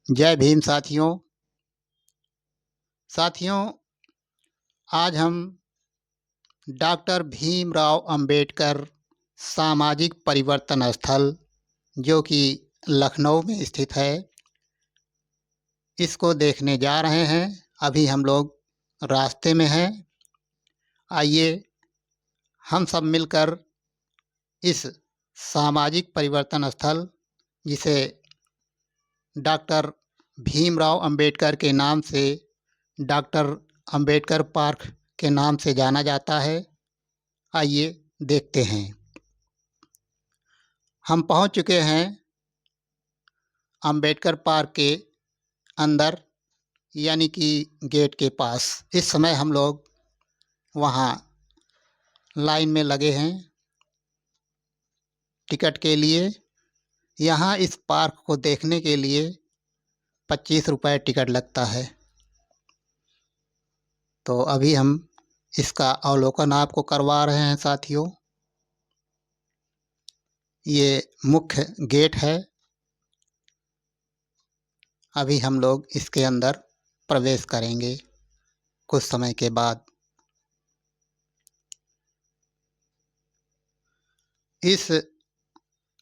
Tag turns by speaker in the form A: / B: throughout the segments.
A: जय भीम साथियों। साथियों, आज हम डॉक्टर भीमराव अंबेडकर सामाजिक परिवर्तन स्थल, जो कि लखनऊ में स्थित है, इसको देखने जा रहे हैं। अभी हम लोग रास्ते में हैं। आइए हम सब मिलकर इस सामाजिक परिवर्तन स्थल, जिसे डॉक्टर भीमराव अंबेडकर के नाम से डॉक्टर अंबेडकर पार्क के नाम से जाना जाता है, आइए देखते हैं। हम पहुंच चुके हैं अंबेडकर पार्क के अंदर, यानी कि गेट के पास। इस समय हम लोग वहां लाइन में लगे हैं टिकट के लिए। यहाँ इस पार्क को देखने के लिए 25 रुपये टिकट लगता है। तो अभी हम इसका अवलोकन आपको करवा रहे हैं साथियों। ये मुख्य गेट है। अभी हम लोग इसके अंदर प्रवेश करेंगे कुछ समय के बाद। इस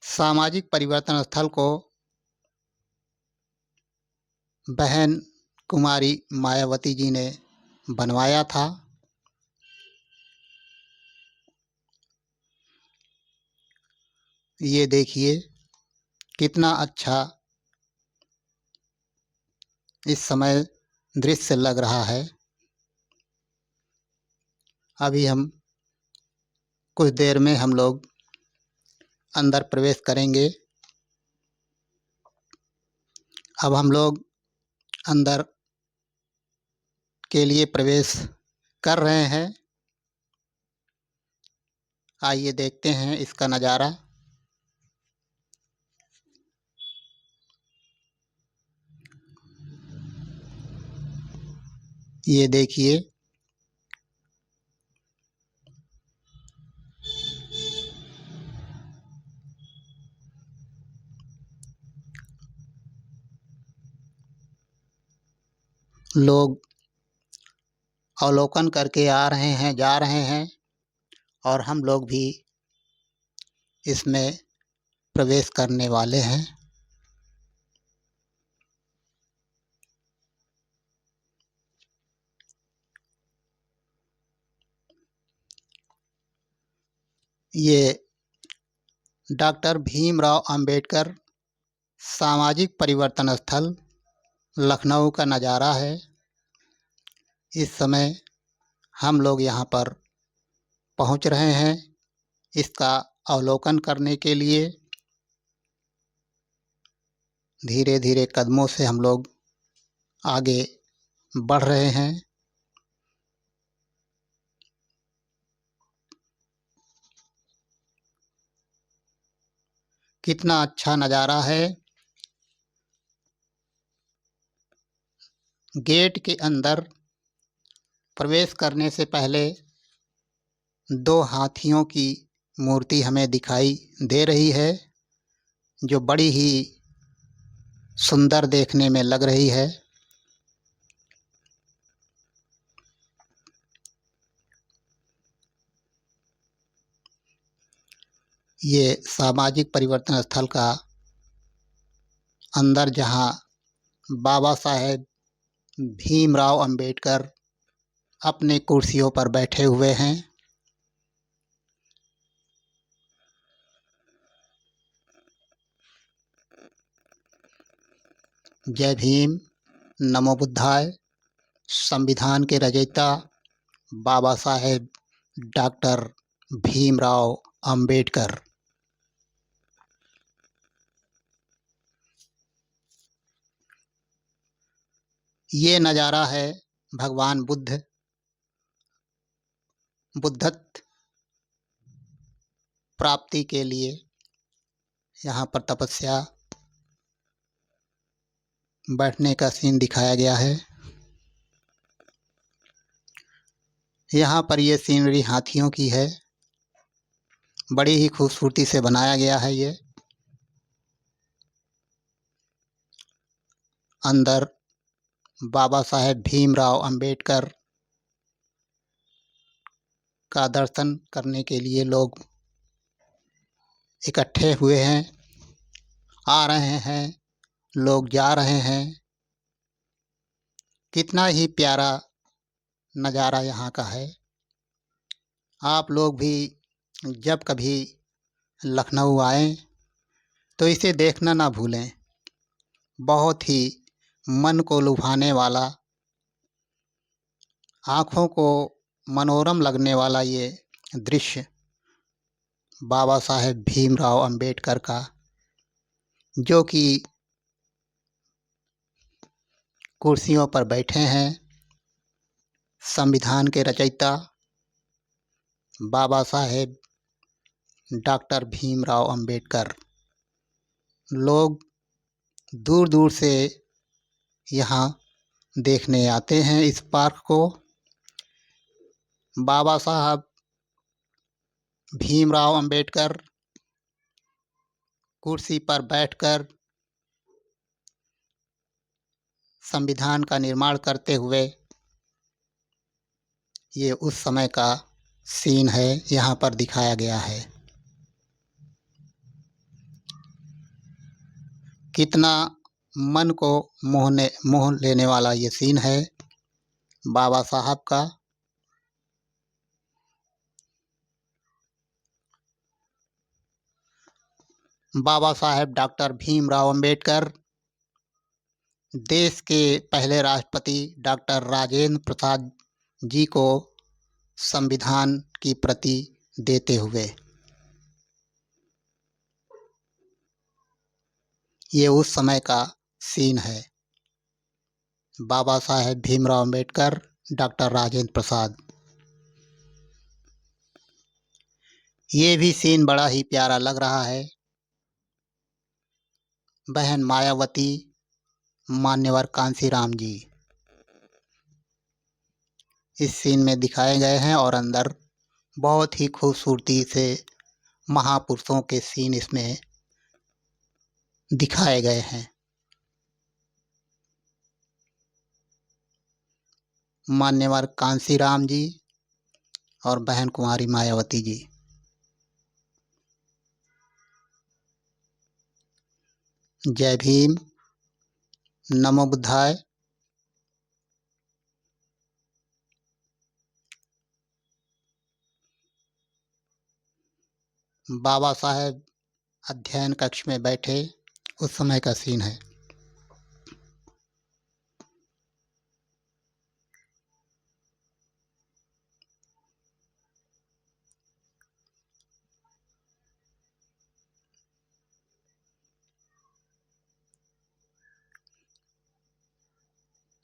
A: सामाजिक परिवर्तन स्थल को बहन कुमारी मायावती जी ने बनवाया था। ये देखिए कितना अच्छा इस समय दृश्य लग रहा है। अभी हम कुछ देर में हम लोग अंदर प्रवेश करेंगे। अब हम लोग अंदर के लिए प्रवेश कर रहे हैं। आइए देखते हैं इसका नज़ारा। ये देखिए लोग अवलोकन करके आ रहे हैं, जा रहे हैं, और हम लोग भी इसमें प्रवेश करने वाले हैं। ये डॉक्टर भीमराव अंबेडकर सामाजिक परिवर्तन स्थल लखनऊ का नज़ारा है। इस समय हम लोग यहाँ पर पहुँच रहे हैं इसका अवलोकन करने के लिए। धीरे धीरे कदमों से हम लोग आगे बढ़ रहे हैं। कितना अच्छा नज़ारा है। गेट के अंदर प्रवेश करने से पहले 2 हाथियों की मूर्ति हमें दिखाई दे रही है, जो बड़ी ही सुंदर देखने में लग रही है। ये सामाजिक परिवर्तन स्थल का अंदर, जहाँ बाबा साहेब भीमराव अंबेडकर अपने कुर्सियों पर बैठे हुए हैं। जय भीम, नमो बुद्धाय। संविधान के रचयिता बाबा साहेब डॉक्टर भीमराव अंबेडकर। ये नज़ारा है भगवान बुद्धत्व प्राप्ति के लिए यहाँ पर तपस्या बैठने का सीन दिखाया गया है। यहाँ पर ये सीनरी हाथियों की है। बड़ी ही खूबसूरती से बनाया गया है ये। अंदर बाबा साहेब भीमराव अंबेडकर का दर्शन करने के लिए लोग इकट्ठे हुए हैं, आ रहे हैं, लोग जा रहे हैं। कितना ही प्यारा नज़ारा यहाँ का है। आप लोग भी जब कभी लखनऊ आएँ तो इसे देखना ना भूलें। बहुत ही मन को लुभाने वाला, आँखों को मनोरम लगने वाला ये दृश्य बाबा साहेब भीमराव अंबेडकर का, जो कि कुर्सियों पर बैठे हैं। संविधान के रचयिता बाबा साहेब डॉक्टर भीमराव अंबेडकर। लोग दूर दूर से यहाँ देखने आते हैं इस पार्क को। बाबा साहब भीमराव अंबेडकर कुर्सी पर बैठकर संविधान का निर्माण करते हुए, ये उस समय का सीन है, यहाँ पर दिखाया गया है। कितना मन को मोह लेने वाला ये सीन है बाबा साहब का। बाबा साहेब डॉक्टर भीमराव अंबेडकर देश के पहले राष्ट्रपति डॉक्टर राजेंद्र प्रसाद जी को संविधान की प्रति देते हुए, ये उस समय का सीन है। बाबा साहेब भीमराव अंबेडकर, डॉक्टर राजेंद्र प्रसाद। ये भी सीन बड़ा ही प्यारा लग रहा है। बहन मायावती, मान्यवर कांसीराम जी इस सीन में दिखाए गए हैं और अंदर बहुत ही खूबसूरती से महापुरुषों के सीन इसमें दिखाए गए हैं। मान्यवर कांसीराम जी और बहन कुमारी मायावती जी। जय भीम, नमो बुद्धाय। बाबा साहेब अध्ययन कक्ष में बैठे उस समय का सीन है।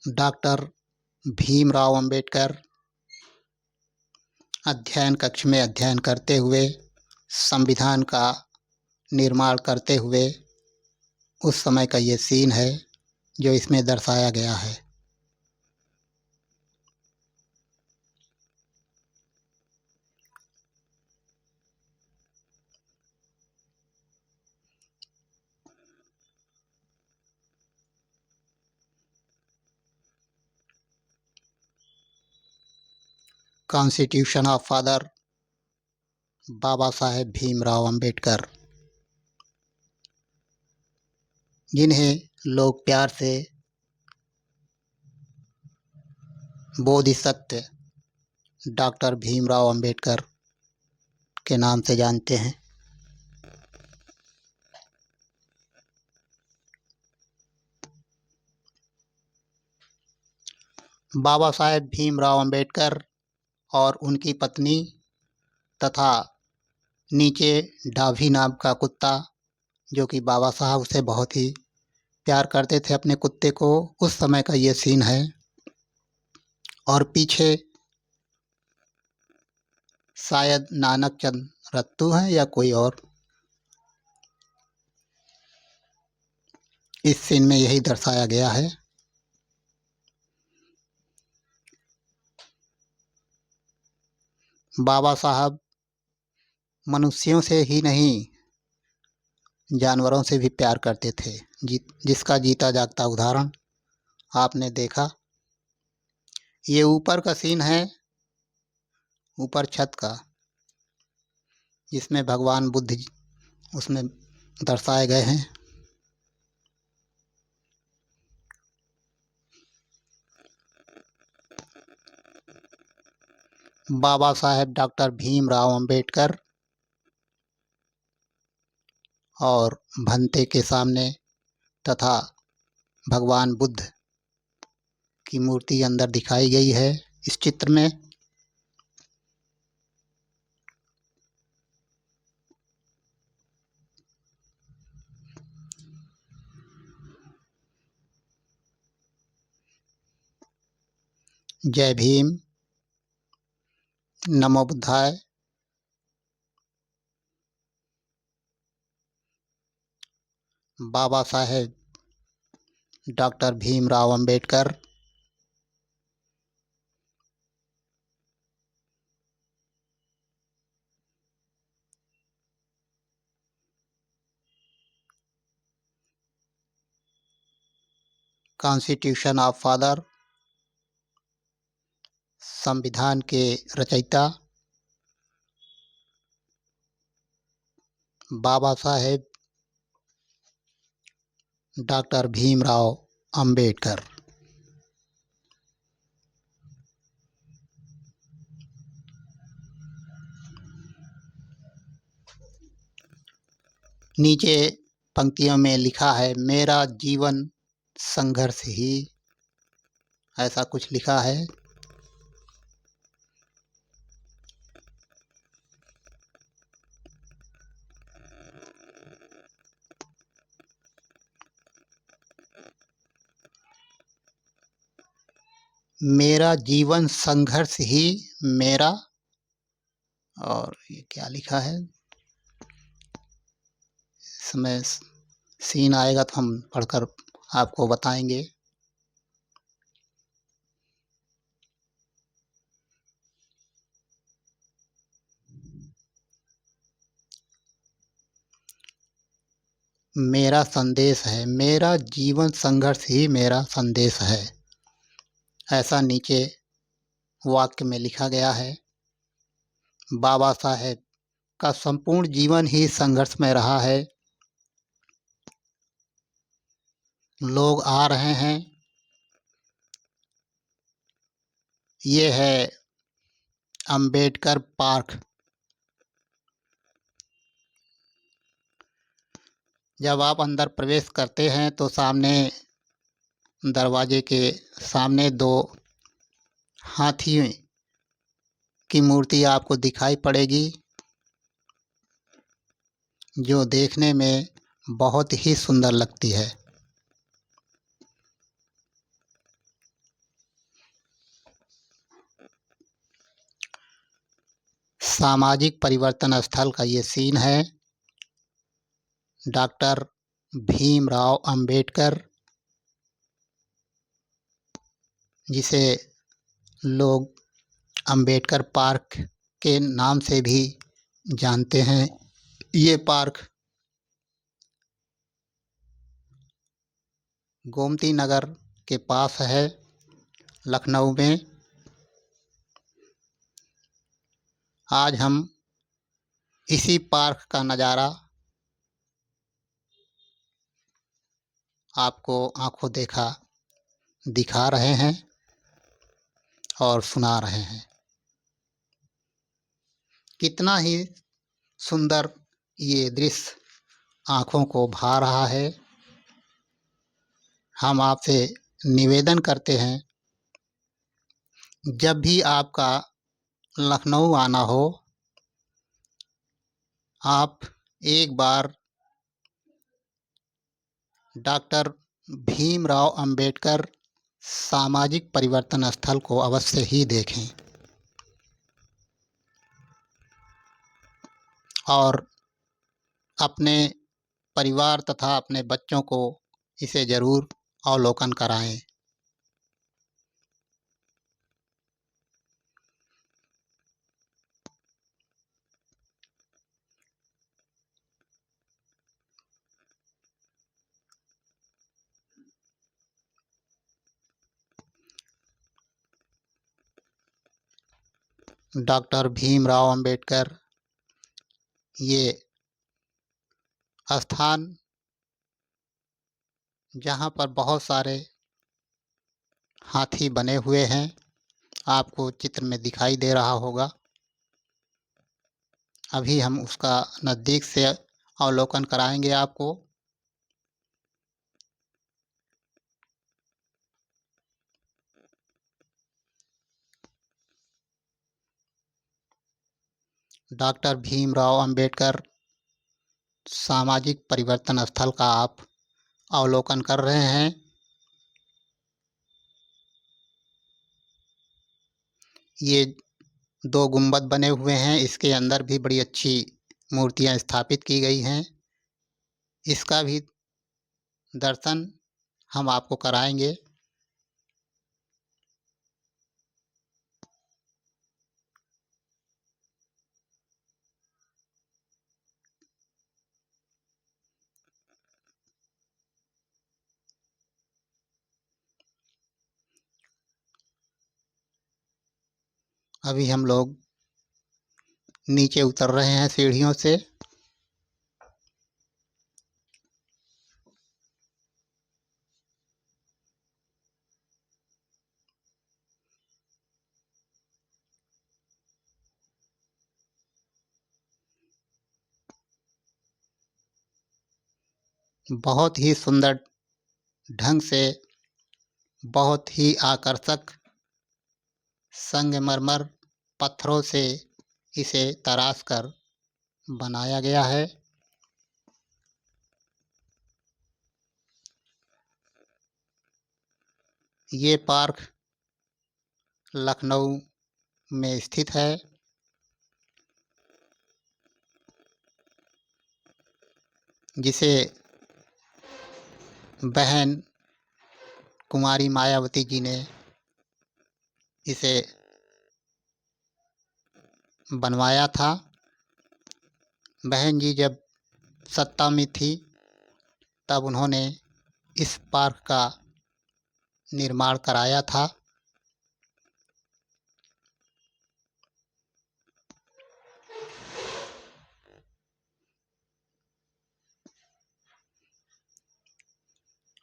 A: डॉक्टर भीमराव अंबेडकर अध्ययन कक्ष में अध्ययन करते हुए, संविधान का निर्माण करते हुए उस समय का ये सीन है जो इसमें दर्शाया गया है। Constitution of father Baba Saheb Bhimrao Ambedkar, जिन्हें लोग प्यार से बोधिसत्व डॉक्टर भीमराव अंबेडकर के नाम से जानते हैं। बाबा साहेब भीमराव अंबेडकर और उनकी पत्नी तथा नीचे डाभी नाम का कुत्ता, जो कि बाबा साहब उसे बहुत ही प्यार करते थे अपने कुत्ते को, उस समय का ये सीन है। और पीछे शायद नानक चंद रत्तू हैं या कोई और। इस सीन में यही दर्शाया गया है। बाबा साहब मनुष्यों से ही नहीं, जानवरों से भी प्यार करते थे, जिसका जीता जागता उदाहरण आपने देखा। ये ऊपर का सीन है, ऊपर छत का, जिसमें भगवान बुद्ध उसमें दर्शाए गए हैं। बाबा साहेब डॉक्टर भीमराव अंबेडकर और भंते के सामने तथा भगवान बुद्ध की मूर्ति अंदर दिखाई गई है इस चित्र में। जय भीम, नमो बुद्धाय। Baba Saheb doctor Bhimrao Ambedkar constitution of father, संविधान के रचयिता बाबा साहेब डॉक्टर भीमराव अंबेडकर। नीचे पंक्तियों में लिखा है, मेरा जीवन संघर्ष ही, ऐसा कुछ लिखा है। मेरा जीवन संघर्ष ही मेरा, और ये क्या लिखा है, इसमें सीन आएगा तो हम पढ़कर आपको बताएंगे। मेरा संदेश है, मेरा जीवन संघर्ष ही मेरा संदेश है, ऐसा नीचे वाक्य में लिखा गया है। बाबा साहेब का संपूर्ण जीवन ही संघर्ष में रहा है। लोग आ रहे हैं। ये है अंबेडकर पार्क। जब आप अंदर प्रवेश करते हैं तो सामने दरवाजे के सामने दो हाथी की मूर्ति आपको दिखाई पड़ेगी, जो देखने में बहुत ही सुंदर लगती है। सामाजिक परिवर्तन स्थल का ये सीन है। डॉक्टर भीमराव अंबेडकर, जिसे लोग अंबेडकर पार्क के नाम से भी जानते हैं। ये पार्क गोमती नगर के पास है, लखनऊ में। आज हम इसी पार्क का नज़ारा आपको आंखों देखा दिखा रहे हैं और सुना रहे हैं। कितना ही सुंदर ये दृश्य आंखों को भा रहा है। हम आपसे निवेदन करते हैं, जब भी आपका लखनऊ आना हो, आप एक बार डॉक्टर भीमराव अंबेडकर सामाजिक परिवर्तन स्थल को अवश्य ही देखें और अपने परिवार तथा अपने बच्चों को इसे ज़रूर अवलोकन कराएं। डॉक्टर भीमराव अंबेडकर ये स्थान जहाँ पर बहुत सारे हाथी बने हुए हैं, आपको चित्र में दिखाई दे रहा होगा। अभी हम उसका नज़दीक से अवलोकन कराएंगे आपको। डॉक्टर भीमराव अंबेडकर सामाजिक परिवर्तन स्थल का आप अवलोकन कर रहे हैं। ये 2 गुंबद बने हुए हैं, इसके अंदर भी बड़ी अच्छी मूर्तियां स्थापित की गई हैं। इसका भी दर्शन हम आपको कराएंगे। अभी हम लोग नीचे उतर रहे हैं सीढ़ियों से। बहुत ही सुंदर ढंग से, बहुत ही आकर्षक संगमरमर पत्थरों से इसे तराश कर बनाया गया है। ये पार्क लखनऊ में स्थित है। जिसे बहन कुमारी मायावती जी ने इसे बनवाया था। बहन जी जब सत्ता में थी तब उन्होंने इस पार्क का निर्माण कराया था।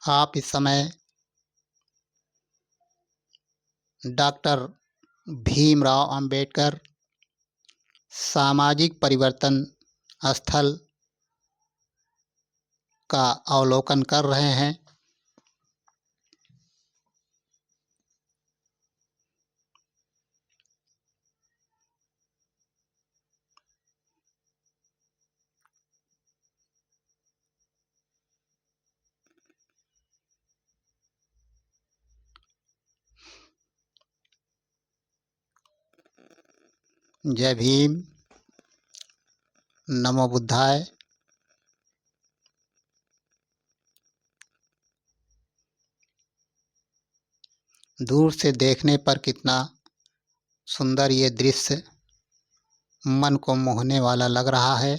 A: आप इस समय डॉक्टर भीमराव अंबेडकर सामाजिक परिवर्तन स्थल का अवलोकन कर रहे हैं। जय भीम, नमो बुद्धाय। दूर से देखने पर कितना सुंदर ये दृश्य मन को मोहने वाला लग रहा है।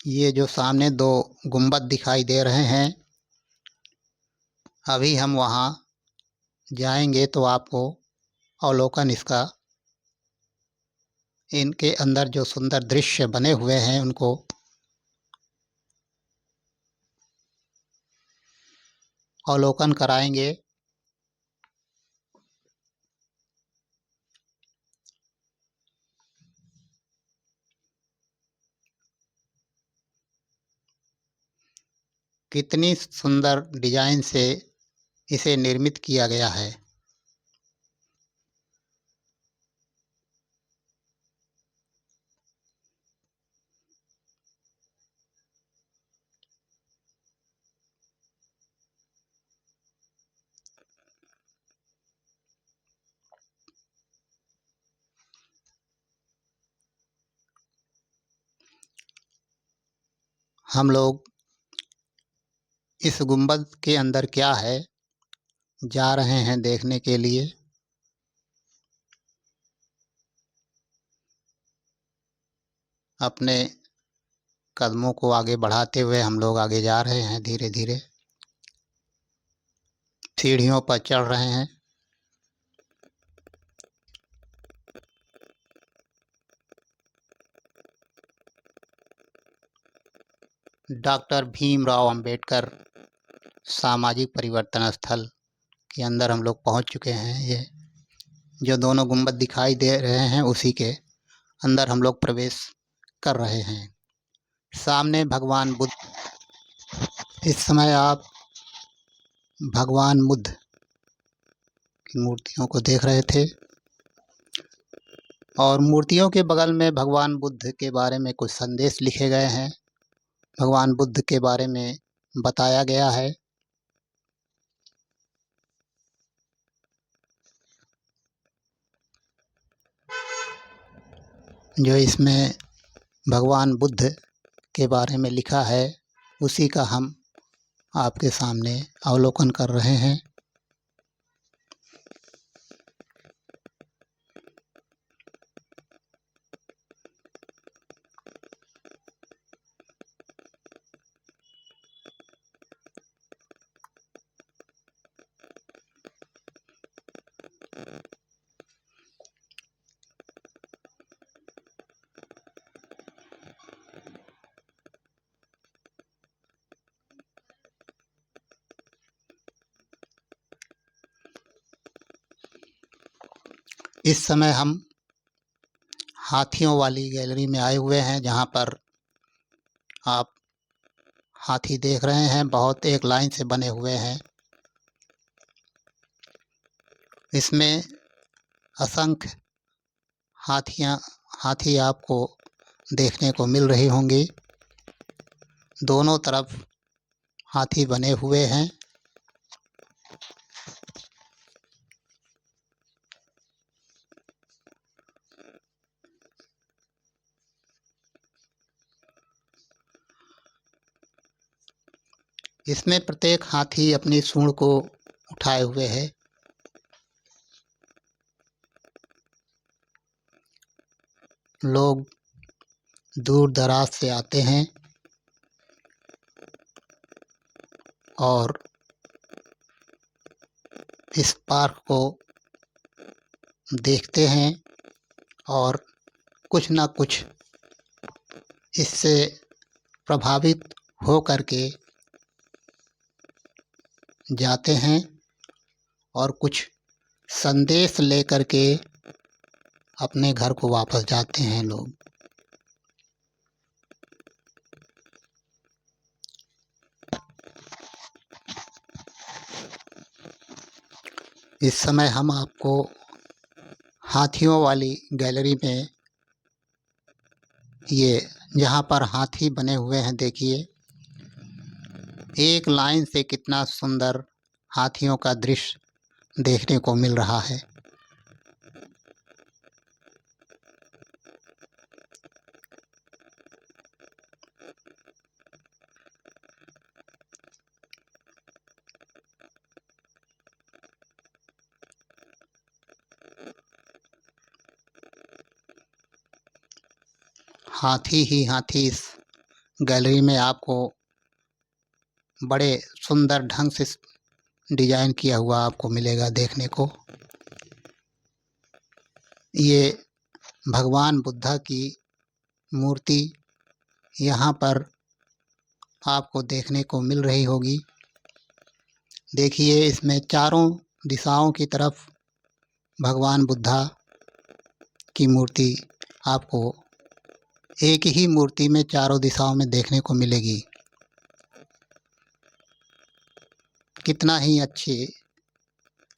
A: ये जो सामने 2 गुंबद दिखाई दे रहे हैं, अभी हम वहाँ जाएंगे तो आपको अवलोकन इसका, इनके अंदर जो सुंदर दृश्य बने हुए हैं उनको अवलोकन कराएंगे। कितनी सुंदर डिजाइन से इसे निर्मित किया गया है। हम लोग इस गुंबद के अंदर क्या है जा रहे हैं देखने के लिए। अपने कदमों को आगे बढ़ाते हुए हम लोग आगे जा रहे हैं धीरे धीरे। सीढ़ियों पर चढ़ रहे हैं। डॉक्टर भीमराव अंबेडकर सामाजिक परिवर्तन स्थल के अंदर हम लोग पहुंच चुके हैं। ये जो दोनों गुंबद दिखाई दे रहे हैं उसी के अंदर हम लोग प्रवेश कर रहे हैं। सामने भगवान बुद्ध, इस समय आप भगवान बुद्ध की मूर्तियों को देख रहे थे और मूर्तियों के बगल में भगवान बुद्ध के बारे में कुछ संदेश लिखे गए हैं। भगवान बुद्ध के बारे में बताया गया है। जो इसमें भगवान बुद्ध के बारे में लिखा है उसी का हम आपके सामने अवलोकन कर रहे हैं। इस समय हम हाथियों वाली गैलरी में आए हुए हैं, जहाँ पर आप हाथी देख रहे हैं। बहुत एक लाइन से बने हुए हैं। इसमें असंख्य हाथी आपको देखने को मिल रही होंगी। दोनों तरफ हाथी बने हुए हैं। इसमें प्रत्येक हाथी अपनी सूंड को उठाए हुए है। लोग दूर दराज से आते हैं और इस पार्क को देखते हैं और कुछ न कुछ इससे प्रभावित हो करके जाते हैं और कुछ संदेश लेकर के अपने घर को वापस जाते हैं लोग। इस समय हम आपको हाथियों वाली गैलरी में, ये जहाँ पर हाथी बने हुए हैं, देखिए एक लाइन से कितना सुंदर हाथियों का दृश्य देखने को मिल रहा है। हाथी ही हाथी इस गैलरी में आपको बड़े सुंदर ढंग से डिजाइन किया हुआ आपको मिलेगा देखने को। ये भगवान बुद्धा की मूर्ति यहाँ पर आपको देखने को मिल रही होगी। देखिए इसमें चारों दिशाओं की तरफ भगवान बुद्धा की मूर्ति आपको एक ही मूर्ति में चारों दिशाओं में देखने को मिलेगी। कितना ही अच्छे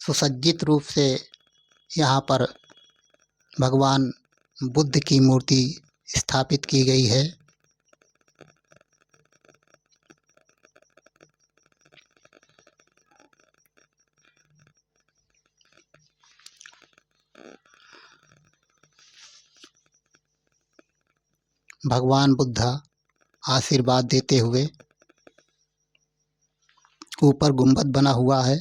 A: सुसज्जित रूप से यहाँ पर भगवान बुद्ध की मूर्ति स्थापित की गई है। भगवान बुद्धा आशीर्वाद देते हुए, ऊपर गुंबद बना हुआ है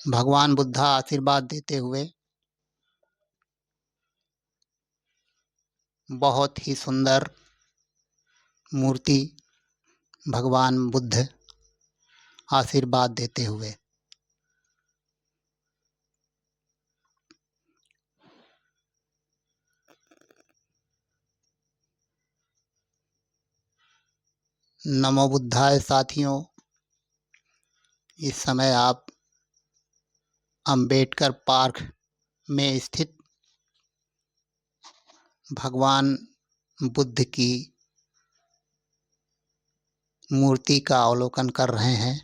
A: भगवान बुद्धा आशीर्वाद देते हुए बहुत ही सुंदर मूर्ति भगवान बुद्ध आशीर्वाद देते हुए। नमो बुद्धाय साथियों, इस समय आप अंबेडकर पार्क में स्थित भगवान बुद्ध की मूर्ति का अवलोकन कर रहे हैं।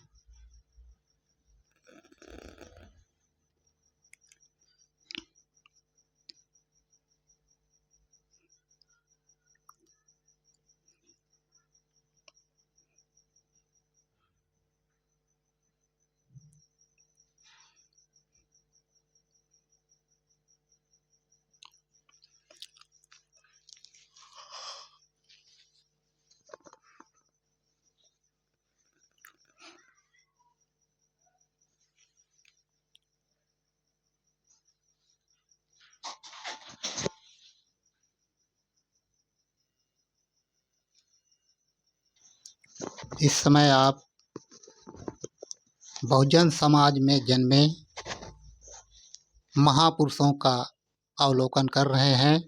A: इस समय आप बहुजन समाज में जन्मे महापुरुषों का अवलोकन कर रहे हैं।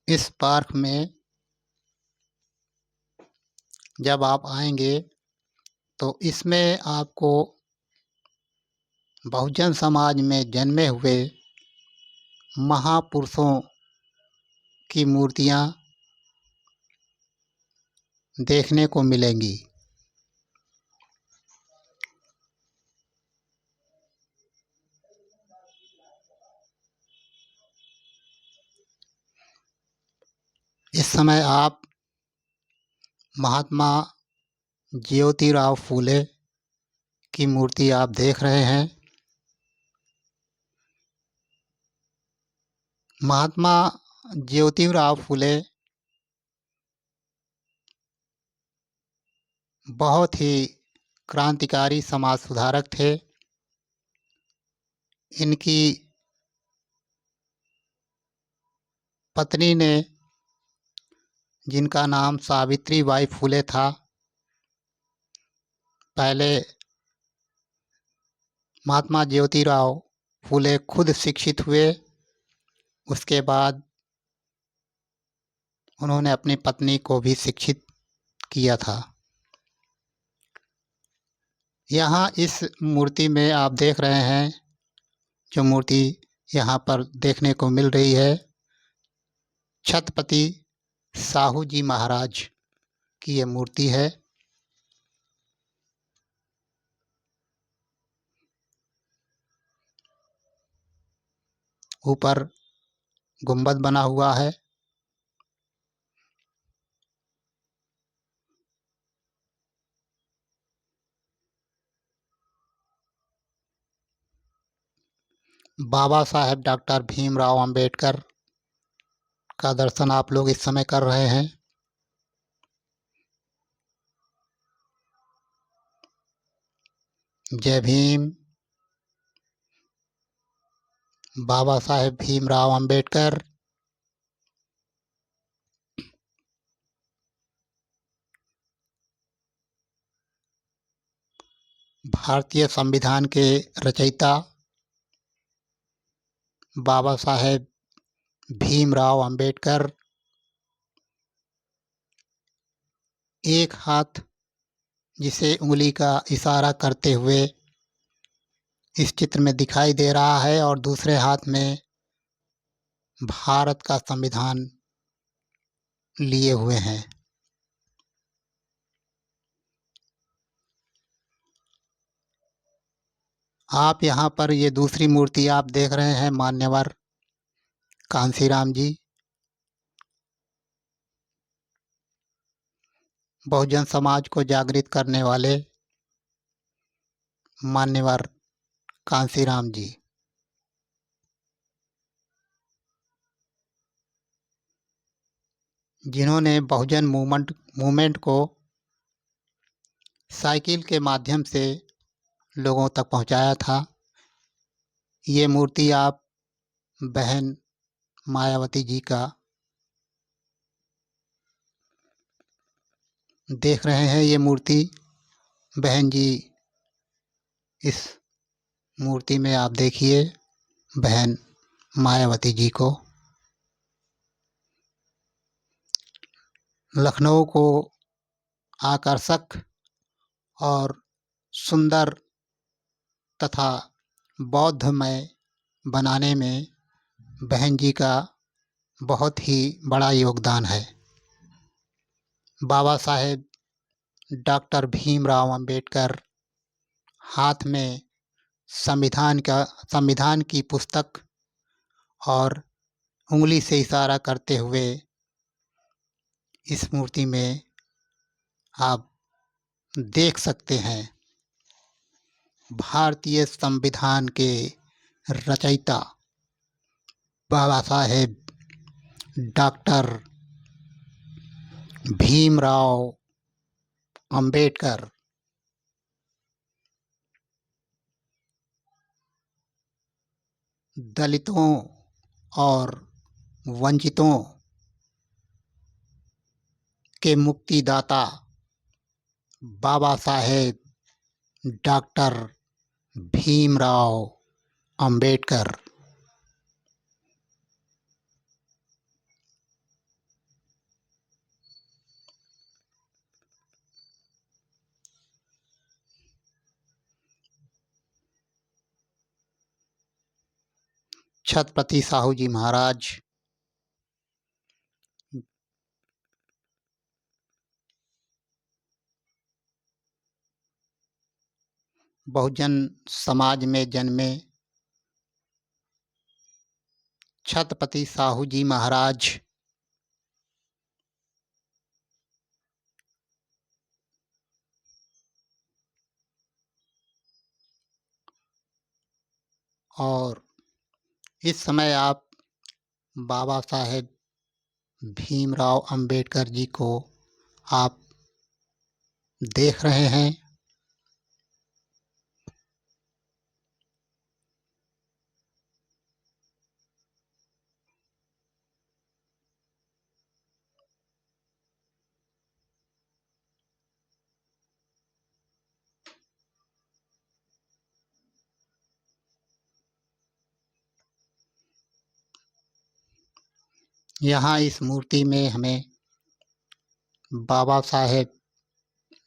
A: इस पार्क में जब आप आएंगे तो इसमें आपको बहुजन समाज में जन्मे हुए महापुरुषों की मूर्तियां देखने को मिलेंगी। इस समय आप महात्मा ज्योतिराव फूले की मूर्ति आप देख रहे हैं। महात्मा ज्योतिराव फूले बहुत ही क्रांतिकारी समाज सुधारक थे। इनकी पत्नी ने, जिनका नाम सावित्रीबाई फूले था, पहले महात्मा ज्योतिराव फूले खुद शिक्षित हुए। उसके बाद उन्होंने अपनी पत्नी को भी शिक्षित किया था। यहाँ इस मूर्ति में आप देख रहे हैं, जो मूर्ति यहाँ पर देखने को मिल रही है, छत्रपति साहू जी महाराज की ये मूर्ति है। ऊपर गुंबद बना हुआ है। बाबा साहेब डॉक्टर भीमराव अंबेडकर का दर्शन आप लोग इस समय कर रहे हैं। जय भीम। बाबा साहेब भीमराव अंबेडकर भारतीय संविधान के रचयिता बाबा साहेब भीमराव अंबेडकर एक हाथ जिसे उंगली का इशारा करते हुए इस चित्र में दिखाई दे रहा है, और दूसरे हाथ में भारत का संविधान लिए हुए हैं। आप यहाँ पर ये दूसरी मूर्ति आप देख रहे हैं मान्यवर कांसीराम जी। बहुजन समाज को जागृत करने वाले मान्यवर कांसीराम जी, जिन्होंने बहुजन मूवमेंट को साइकिल के माध्यम से लोगों तक पहुंचाया था। ये मूर्ति आप बहन मायावती जी का देख रहे हैं। ये मूर्ति बहन जी, इस मूर्ति में आप देखिए बहन मायावती जी को। लखनऊ को आकर्षक और सुंदर तथा बौद्धमय बनाने में बहन जी का बहुत ही बड़ा योगदान है। बाबा साहेब डॉक्टर भीमराव अंबेडकर हाथ में संविधान की पुस्तक और उंगली से इशारा करते हुए इस मूर्ति में आप देख सकते हैं। भारतीय संविधान के रचयिता बाबा साहेब डॉक्टर भीमराव अंबेडकर दलितों और वंचितों के मुक्तिदाता बाबा साहेब डॉक्टर भीमराव अंबेडकर। छत्रपति साहू जी महाराज बहुजन समाज में जन्मे छत्रपति साहू जी महाराज और इस समय आप बाबा साहेब भीमराव अंबेडकर जी को आप देख रहे हैं। यहाँ इस मूर्ति में हमें बाबा साहेब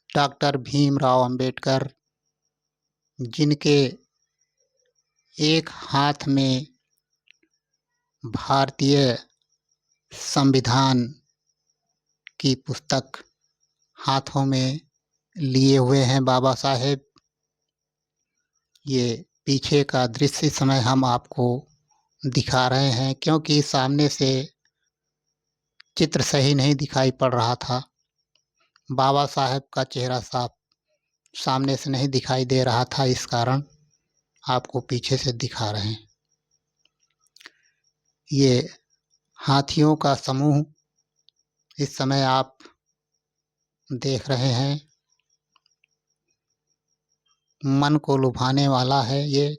A: डॉक्टर भीमराव अंबेडकर, जिनके एक हाथ में भारतीय संविधान की पुस्तक हाथों में लिए हुए हैं बाबा साहेब। ये पीछे का दृश्य इस समय हम आपको दिखा रहे हैं, क्योंकि सामने से चित्र सही नहीं दिखाई पड़ रहा था। बाबा साहेब का चेहरा साफ सामने से नहीं दिखाई दे रहा था, इस कारण आपको पीछे से दिखा रहे हैं। ये हाथियों का समूह इस समय आप देख रहे हैं। मन को लुभाने वाला है ये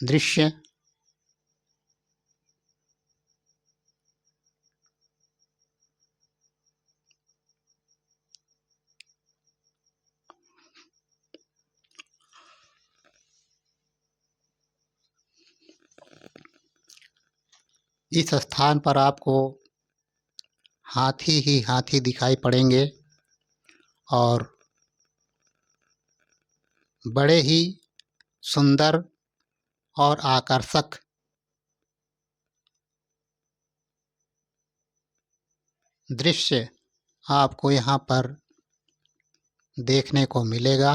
A: दृश्य। इस स्थान पर आपको हाथी ही हाथी दिखाई पड़ेंगे और बड़े ही सुंदर और आकर्षक दृश्य आपको यहाँ पर देखने को मिलेगा।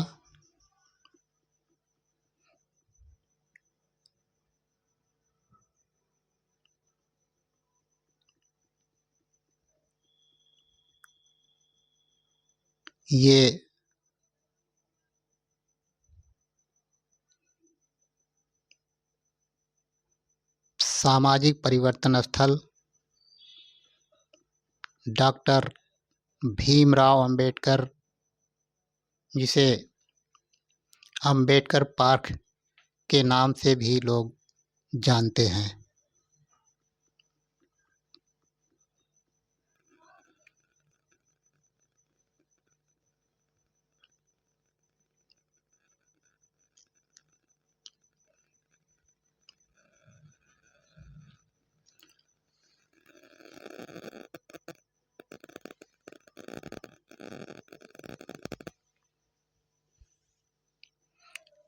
A: ये सामाजिक परिवर्तन स्थल डॉक्टर भीमराव अंबेडकर, जिसे अंबेडकर पार्क के नाम से भी लोग जानते हैं।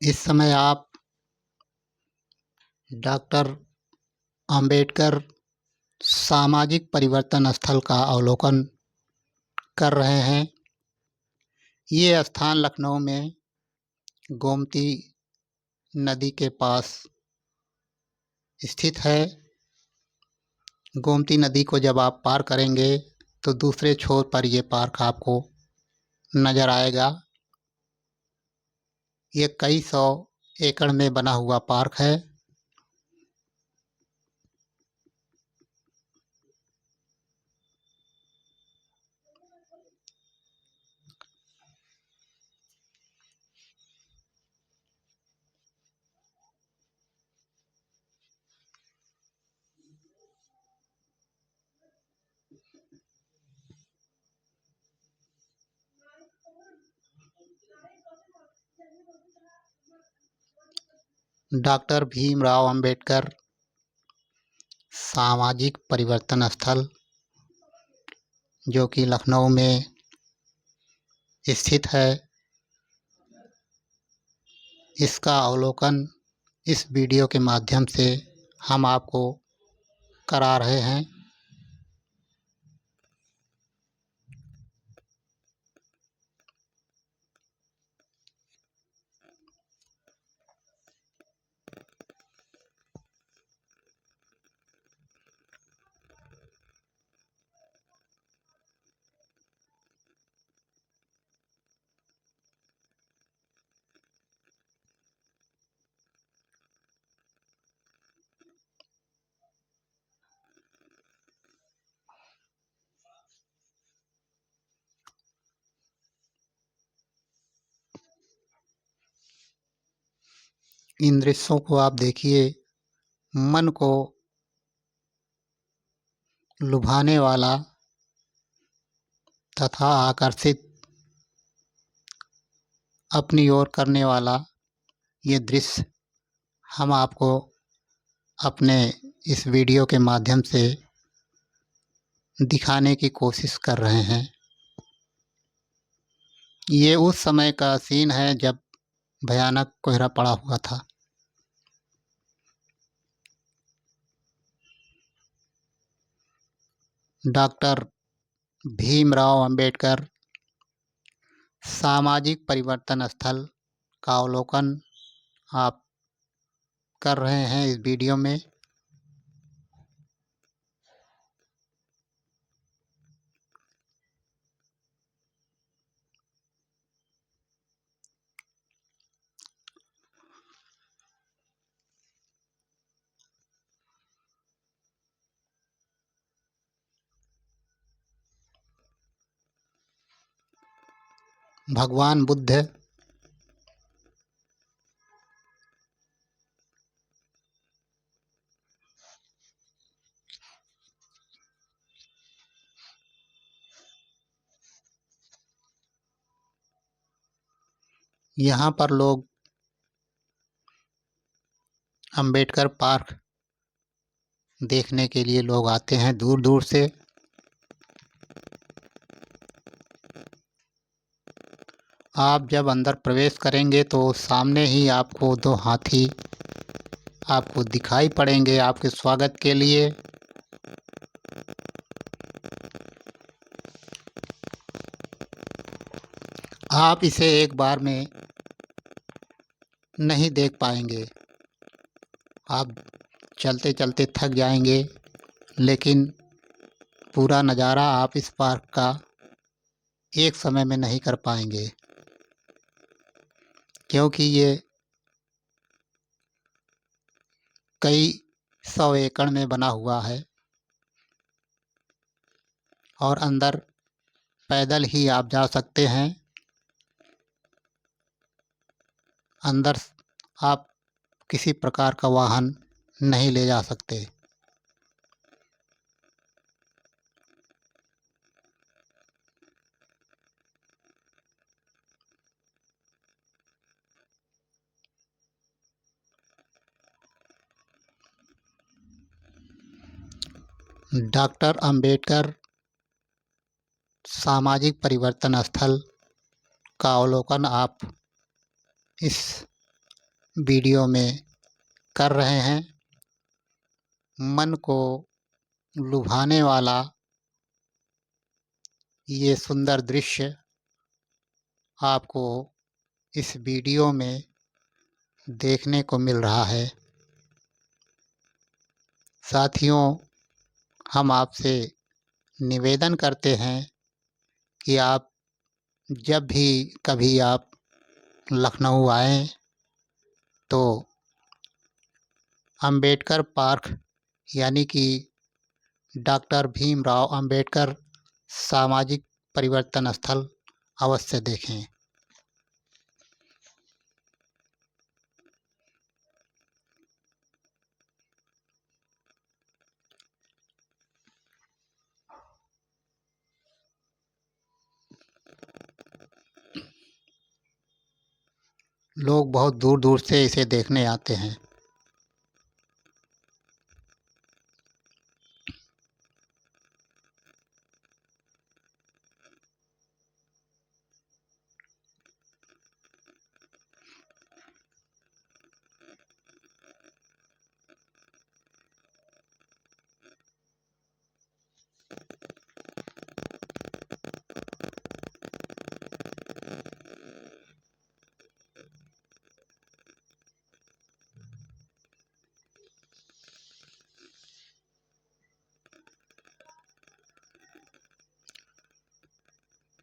A: इस समय आप डॉक्टर अंबेडकर सामाजिक परिवर्तन स्थल का अवलोकन कर रहे हैं। ये स्थान लखनऊ में गोमती नदी के पास स्थित है। गोमती नदी को जब आप पार करेंगे तो दूसरे छोर पर ये पार्क आपको नज़र आएगा। ये कई सौ एकड़ में बना हुआ पार्क है। डॉक्टर भीमराव अंबेडकर सामाजिक परिवर्तन स्थल, जो कि लखनऊ में स्थित है, इसका अवलोकन इस वीडियो के माध्यम से हम आपको करा रहे हैं। इन दृश्यों को आप देखिए, मन को लुभाने वाला तथा आकर्षित अपनी ओर करने वाला ये दृश्य हम आपको अपने इस वीडियो के माध्यम से दिखाने की कोशिश कर रहे हैं। ये उस समय का सीन है जब भयानक कोहरा पड़ा हुआ था। डॉक्टर भीमराव अंबेडकर सामाजिक परिवर्तन स्थल का अवलोकन आप कर रहे हैं इस वीडियो में। भगवान बुद्ध यहाँ पर लोग अंबेडकर पार्क देखने के लिए लोग आते हैं दूर दूर से। आप जब अंदर प्रवेश करेंगे तो सामने ही आपको दो हाथी आपको दिखाई पड़ेंगे आपके स्वागत के लिए। आप इसे एक बार में नहीं देख पाएंगे, आप चलते चलते थक जाएंगे, लेकिन पूरा नज़ारा आप इस पार्क का एक समय में नहीं कर पाएंगे, क्योंकि ये कई 100 एकड़ में बना हुआ है और अंदर पैदल ही आप जा सकते हैं। अंदर आप किसी प्रकार का वाहन नहीं ले जा सकते। डॉक्टर अंबेडकर सामाजिक परिवर्तन स्थल का अवलोकन आप इस वीडियो में कर रहे हैं। मन को लुभाने वाला ये सुंदर दृश्य आपको इस वीडियो में देखने को मिल रहा है। साथियों, हम आपसे निवेदन करते हैं कि आप जब भी कभी आप लखनऊ आएं तो अंबेडकर पार्क यानी कि डॉक्टर भीमराव अंबेडकर सामाजिक परिवर्तन स्थल अवश्य देखें। लोग बहुत दूर दूर से इसे देखने आते हैं।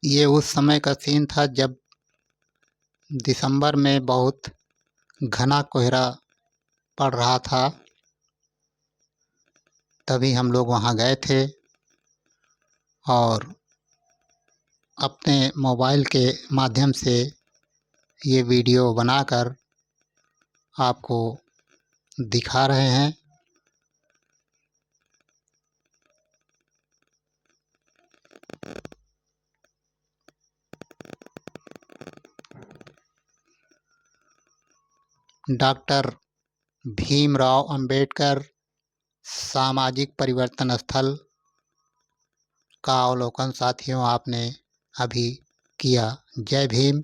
A: ये उस समय का सीन था जब दिसंबर में बहुत घना कोहरा पड़ रहा था। तभी हम लोग वहाँ गए थे और अपने मोबाइल के माध्यम से ये वीडियो बनाकर आपको दिखा रहे हैं। डॉक्टर भीमराव अंबेडकर सामाजिक परिवर्तन स्थल का अवलोकन साथियों आपने अभी किया। जय भीम।